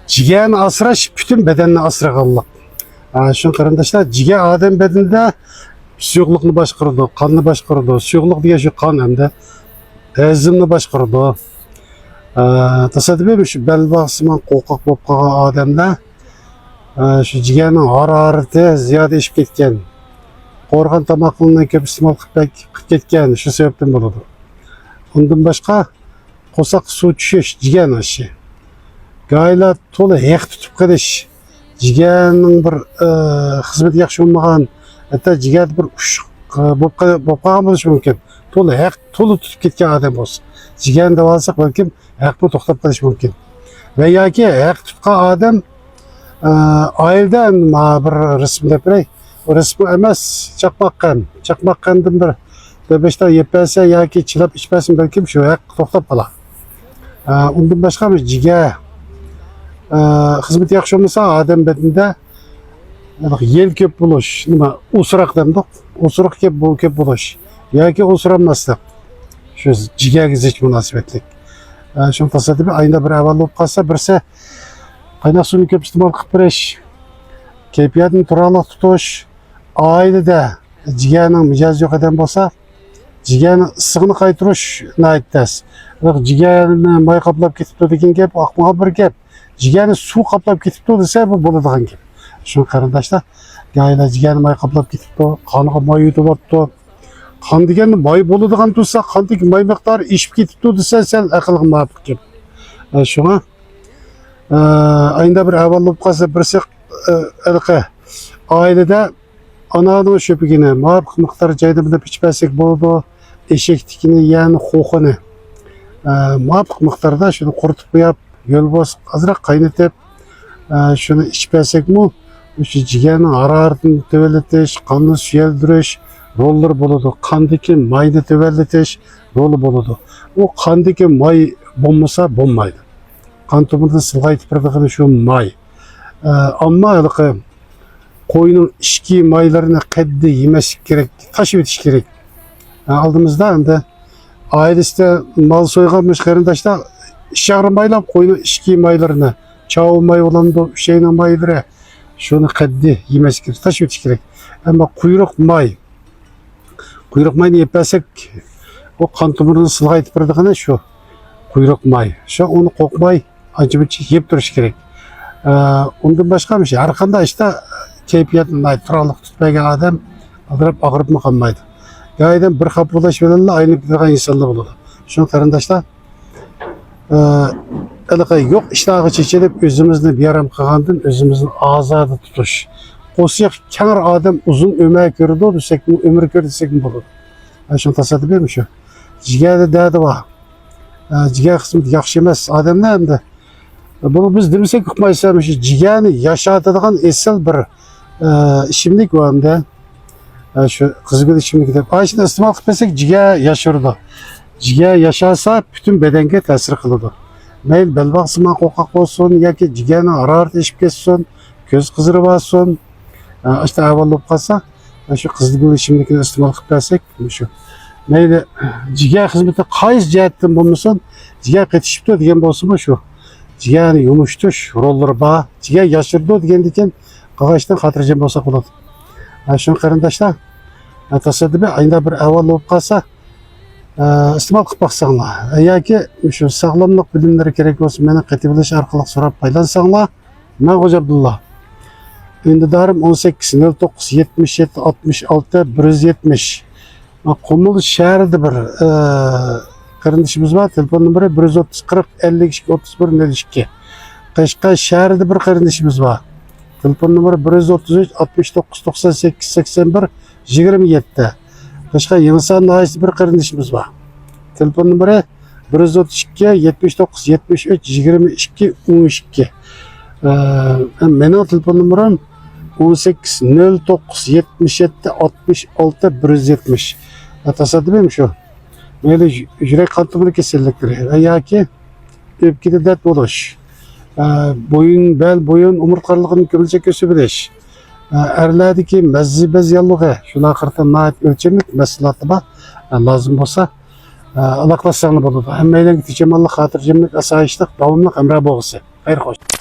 Jigarni asrash bütün bedenni asraganlik. Şu qarindoshlar, jigar odam bedenida suyuqlikni boshqaradi, qonni boshqaradi. Suyuqlik degan shu qon hamda hazmni boshqaradi. Tasodifan shu belbog'siman qo'rqoq bo'lib qolgan odamda shu jigarning harorati ziyoda ishib ketgan. Qo'rg'on tomoqlarni ko'p iste'mol qilib ketgan, shu sababdan bo'ladi. Undan boshqa qo'saq suv tushish, jigarning ishi. Gaylar to'la haq tutib qilish, jigarning bir xizmati yaxshi bo'lmagan, hatto jigar bir ushiq bo'lib qolgan bo'lishi mumkin. To'la haq to'la tutib ketgan odam bo'lsa, jigarni davolsak balkim haqni to'xtab qolishi mumkin. Va yoki haq tutgan odam oildan bir rasmda biray, o rasm emas, chaqmoq qandan bir 5 ta yeb bersa yoki chilab ichmasin balkim shu haq to'xtab qoladi. Undan boshqa jigar xizmati yaxshi bo'lmasa odam bedenida yel ko'p bo'lish, nima o'sroq demdik, o'sroq ko'p bo'lish yoki o'sranmaslik. Shu jigarga zich munosabatlik. Shu tasodifan ayda bir avval bo'lib qolsa, birsa qaynoq suvni ko'p iste'mol qilib berish, kayfiyatni turali tutish, oilada jigarning mijozi yo'q odam bo'lsa, jigarning issig'ini qaytarish naytdas. Jigarni may qoplab ketibdi degan gap oqmoq bir gap. Jigarni suv qoplab ketibdi desa bu bo'ladigan gap. Shu qarindoshlar, gaylar jigarni may qoplab ketibdi, qoniga may yutyapti. Qon deganni may bo'ladigan tursa, qondagi may miqdori ishib ketibdi desa, sen aqlga muvofiq gap. Shunga ayda bir avval bo'lib qolsa, birsi oilada ananing sho'pigini muvofiq miqdor joyda bilib ichmasak bo'ladi. Eshaknikini, ya'ni xo'xini muvofiq miqdorda shuni quritib qo'yib, yo'l bosib, azroq qaynatib, shuni ichmasakmi, shu jigarning haroratini tövallatish, qonni suyaldirish rollar bo'ladi. Qondagi mayni tövallatish roli bo'ladi. U qondagi may bo'lmasa bo'lmaydi. Qon tomirni silg'aytib turadigan shu may. Ammo qo'yning ichki maylarini qaddi yemaslik kerak, tashib o'tish kerak. Aldımızda endi ailesinde mal soyganmış qarindoshlar ishag'ri maylab qo'yning ichki maylarini, chovu may bo'ladi, şeyning maylari shuni qaddi yemaslik kerak, tashib o'tish kerak. Ammo quyruq mayni yeb bersak, o qon tomirini silg'aytib turadigan shu quyruq may. Shu uni qo'rqmay ancha-muncha yeb turish kerak. Undan boshqa har qanday ishda kayfiyatni turarli tutmagan odam aldirab og'rib qolmaydi. Gaydan bir xap bo'lash bilan aynib turgan insonlar bo'ladi. Shu qarindoshlar, yo'q ishlag'i chechilib o'zimizni beram qilgandan o'zimizni ozod tutish. Qo'siq kar odam uzun umr ko'rdi desak, umr ko'rdi desak bo'ladi. Shu tasodifmi shu? Jigarda dadi bor. Jigar xizmati yaxshi emas odamlar endi. Bunu biz demasak uqmaysa, shu jigarni yashatadigan asl bir ichimlik bor endi. Şu kızgın içimlik deb. Ayşini iste'mol qilib bersak, jigar yashirdi. Jigar yashasa bütün bedenge ta'sir qiladi. Mayli belbog'siman qo'rqoq bo'lsin yoki jigarning harorati ishib ketsin, ko'z qizirib olsin. İşte avval bo'lib qolsa, shu qizgin ichimlikni iste'mol qilib bersak, shu. Mayli jigar xizmati qaysi jihatdan bo'lmasin, jigar qetishibdi degan bo'lsa-mu shu. Jigarni yumishtish rollari bor. Jigar yashirdi degandan qog'ochdan xotirjam bo'lsa bo'ladi. Shu qarindoshlar, tasodifan ayda bir avval bo'lib qolsa, iste'mol qilib boqsanglar yoki shu sog'lomlik bilimlari kerak bo'lsa, meni qat'iy bilish orqali so'rab foydalansanglar, men Xo'ja Abdulla. Ündidarım 18 09 77 66 170. Qumul şəhərdə bir qarindişimiz var. Telefon nömrə 130 40 52 31 02. Qashqar şəhərdə bir qarindişimiz var. Telefon nömrə 133 69 98 81 27. Qashqar Yenisan nahiyəsində bir qarindişimiz var. Telefon nömrə 132 79 73 22 12. Mənim telefon nömrəm 18 09 77 66 170. Tasodifim shu. Mayli yurak qon tomiri kasalliklari va yoki o'pkada dard bo'lish, bo'yin umurtqorligini ko'pincha ko'sib bilish, erlardagi mazzi bezyanlig'i, shular qirqimli o'lchamlik masalati bor. Lozim bo'lsa aloqalashsangiz bo'ladi. Hammalarga tijomatli, xotirjamlik, osoyishlik, davomli hamroh bo'lg'isi. Xayr xo'sh.